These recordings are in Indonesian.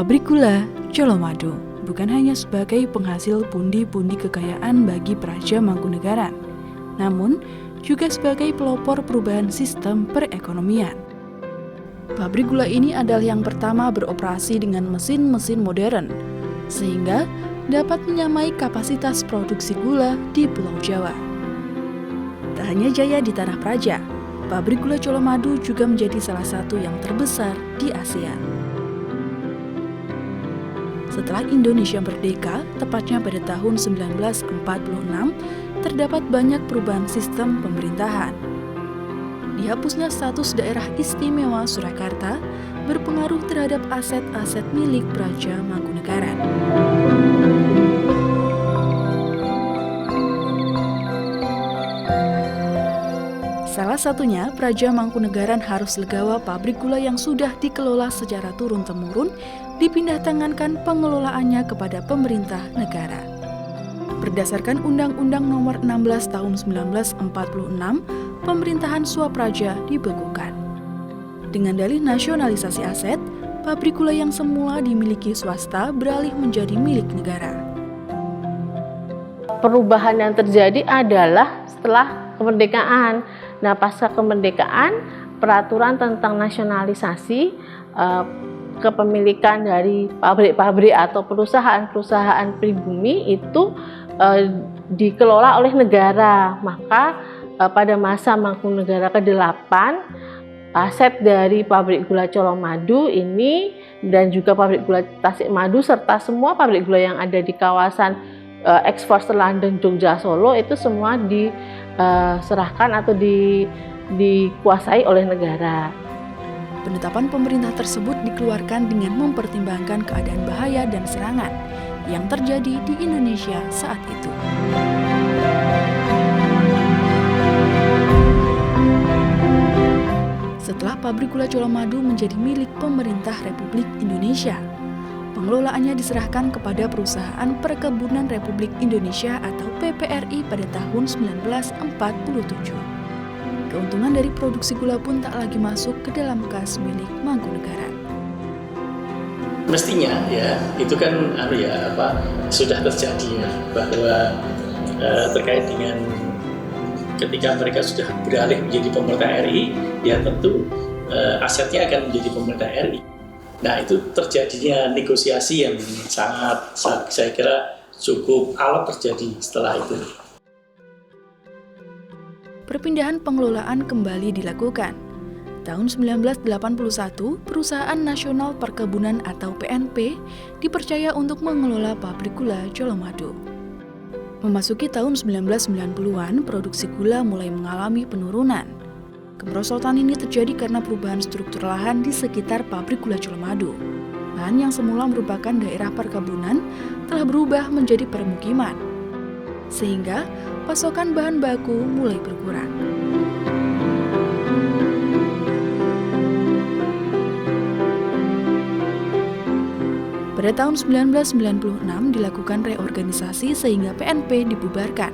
Pabrik gula Colomadu bukan hanya sebagai penghasil pundi-pundi kekayaan bagi Praja Mangkunegaran, namun juga sebagai pelopor perubahan sistem perekonomian. Pabrik gula ini adalah yang pertama beroperasi dengan mesin-mesin modern, sehingga dapat menyamai kapasitas produksi gula di Pulau Jawa. Tak hanya jaya di tanah Praja, pabrik gula Colomadu juga menjadi salah satu yang terbesar di Asia. Setelah Indonesia merdeka, tepatnya pada tahun 1946, terdapat banyak perubahan sistem pemerintahan. Dihapusnya status daerah istimewa Surakarta berpengaruh terhadap aset-aset milik Praja Mangkunegaran. Salah satunya, Praja Mangkunegaran harus legawa pabrik gula yang sudah dikelola secara turun-temurun dipindah tangankan pengelolaannya kepada pemerintah negara. Berdasarkan Undang-Undang Nomor 16 Tahun 1946, pemerintahan Swapraja dibekukan. Dengan dalih nasionalisasi aset, pabrik gula yang semula dimiliki swasta beralih menjadi milik negara. Perubahan yang terjadi adalah setelah kemerdekaan. Nah, pasca kemerdekaan, peraturan tentang nasionalisasi kepemilikan dari pabrik-pabrik atau perusahaan-perusahaan pribumi itu dikelola oleh negara. Maka pada masa Mangkunegara ke-8, aset dari pabrik gula Colomadu ini dan juga pabrik gula Tasikmadu serta semua pabrik gula yang ada di kawasan ekspor Selandeng, Jogja, Solo itu semua diserahkan atau dikuasai oleh negara. Penetapan pemerintah tersebut dikeluarkan dengan mempertimbangkan keadaan bahaya dan serangan yang terjadi di Indonesia saat itu. Setelah pabrik gula Colomadu menjadi milik pemerintah Republik Indonesia, pengelolaannya diserahkan kepada Perusahaan Perkebunan Republik Indonesia atau PPRI pada tahun 1947. Keuntungan dari produksi gula pun tak lagi masuk ke dalam kas milik Mangkunegaran. Mestinya ya, itu kan sudah terjadi ya, bahwa terkait dengan ketika mereka sudah beralih menjadi pemerintah RI, ya tentu asetnya akan menjadi pemerintah RI. Nah, itu terjadinya negosiasi yang sangat saya kira cukup alot terjadi setelah itu. Perpindahan pengelolaan kembali dilakukan. Tahun 1981, Perusahaan Nasional Perkebunan atau PNP dipercaya untuk mengelola pabrik gula Colomadu. Memasuki tahun 1990-an, produksi gula mulai mengalami penurunan. Kemerosotan ini terjadi karena perubahan struktur lahan di sekitar pabrik gula Colomadu. Lahan yang semula merupakan daerah perkebunan telah berubah menjadi permukiman, sehingga pasokan bahan baku mulai berkurang. Pada tahun 1996 dilakukan reorganisasi sehingga PNP dibubarkan.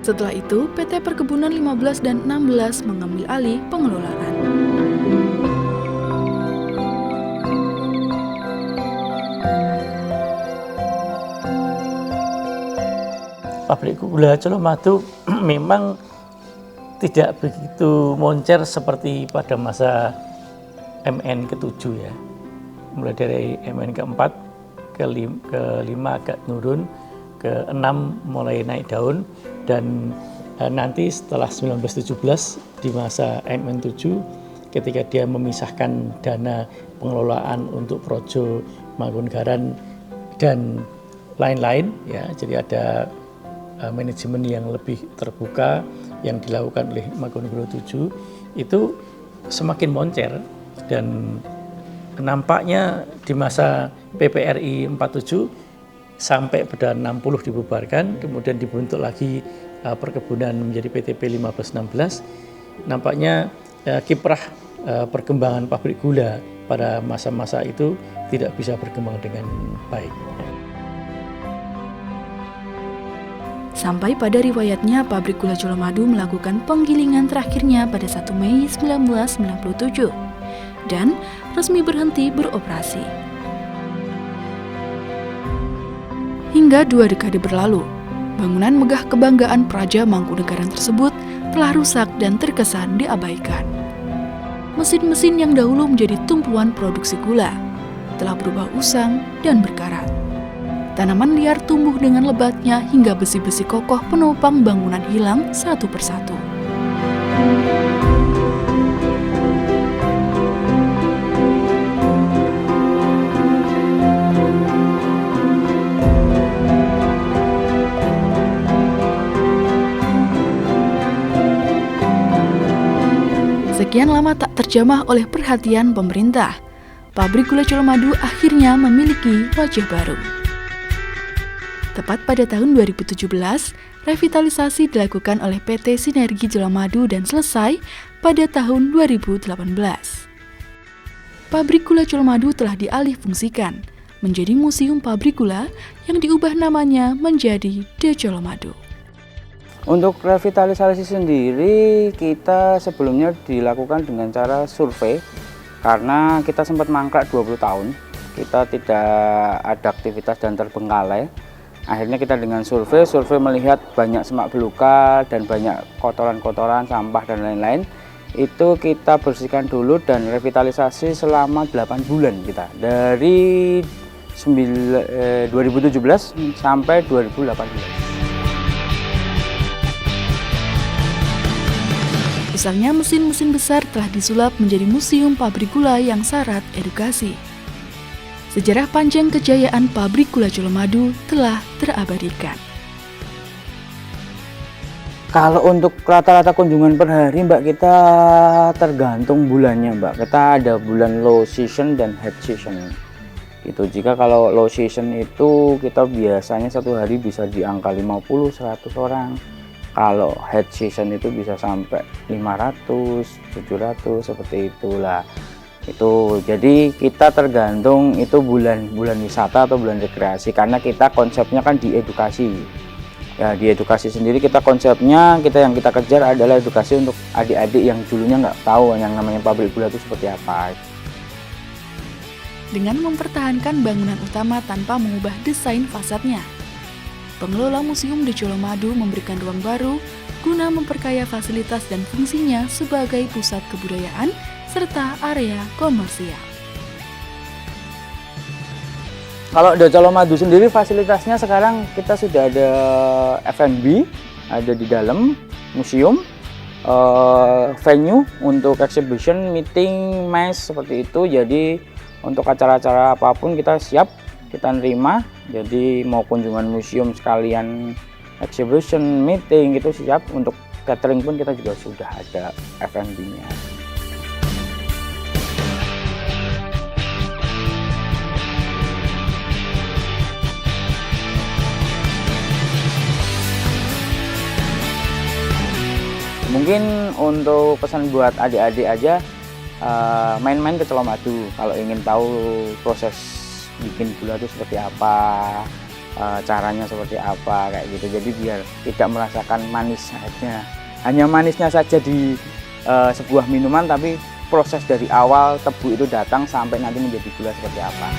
Setelah itu, PT Perkebunan 15 dan 16 mengambil alih pengelolaan. Pabrik gula Colomadu memang tidak begitu moncer seperti pada masa MN ke-7 ya. Mulai dari MN ke-4, ke-5 agak turun, ke-6 mulai naik daun, dan nanti setelah 1917 di masa MN7 ketika dia memisahkan dana pengelolaan untuk Projo, Mangkunegaran dan lain-lain ya, jadi ada manajemen yang lebih terbuka yang dilakukan oleh Mangkunegara 7 itu semakin moncer, dan nampaknya di masa PPRI 47 sampai pada 60 dibubarkan, kemudian dibentuk lagi perkebunan menjadi PTP 15-16. Nampaknya kiprah perkembangan pabrik gula pada masa-masa itu tidak bisa berkembang dengan baik. Sampai pada riwayatnya, pabrik gula Colomadu melakukan penggilingan terakhirnya pada 1 Mei 1997 dan resmi berhenti beroperasi. Hingga 2 dekade berlalu, bangunan megah kebanggaan Praja Mangkunegaran tersebut telah rusak dan terkesan diabaikan. Mesin-mesin yang dahulu menjadi tumpuan produksi gula telah berubah usang dan berkarat. Tanaman liar tumbuh dengan lebatnya hingga besi-besi kokoh penopang bangunan hilang satu persatu. Sekian lama tak terjamah oleh perhatian pemerintah, pabrik gula Colomadu akhirnya memiliki wajah baru. Tepat pada tahun 2017, revitalisasi dilakukan oleh PT Sinergi Colomadu dan selesai pada tahun 2018. Pabrik gula Colomadu telah dialihfungsikan menjadi museum pabrik gula yang diubah namanya menjadi The Colomadu. Untuk revitalisasi sendiri kita sebelumnya dilakukan dengan cara survei karena kita sempat mangkrak 20 tahun. Kita tidak ada aktivitas dan terbengkalai. Akhirnya kita dengan survei melihat banyak semak belukar dan banyak kotoran-kotoran, sampah dan lain-lain. Itu kita bersihkan dulu dan revitalisasi selama 8 bulan kita. Dari 2017 sampai 2018. Usangnya mesin-mesin besar telah disulap menjadi museum pabrik gula yang syarat edukasi. Sejarah panjang kejayaan pabrik gula Colomadu telah terabadikan. Kalau untuk rata-rata kunjungan per hari Mbak, kita tergantung bulannya Mbak. Kita ada bulan low season dan high season. Gitu. Jika kalau low season itu kita biasanya satu hari bisa di angka 50-100 orang. Kalau head season itu bisa sampai 500, 700 seperti itulah. Itu jadi kita tergantung itu bulan wisata atau bulan rekreasi karena kita konsepnya kan di edukasi. Ya di edukasi sendiri kita konsepnya yang kita kejar adalah edukasi untuk adik-adik yang dulunya nggak tahu yang namanya pabrik gula itu seperti apa. Dengan mempertahankan bangunan utama tanpa mengubah desain fasadnya, pengelola Museum The Colomadu memberikan ruang baru guna memperkaya fasilitas dan fungsinya sebagai pusat kebudayaan serta area komersial. Kalau The Colomadu sendiri fasilitasnya sekarang kita sudah ada F&B, ada di dalam museum, venue untuk exhibition, meeting, mes seperti itu. Jadi untuk acara-acara apapun kita siap, kita nerima. Jadi mau kunjungan museum sekalian exhibition, meeting itu siap. Untuk catering pun kita juga sudah ada F&B-nya. Mungkin untuk pesan buat adik-adik aja, main-main ke Colomadu kalau ingin tahu proses bikin gula itu seperti apa, caranya seperti apa kayak gitu. Jadi biar tidak merasakan manisnya, hanya manisnya saja di sebuah minuman, tapi proses dari awal tebu itu datang sampai nanti menjadi gula seperti apa.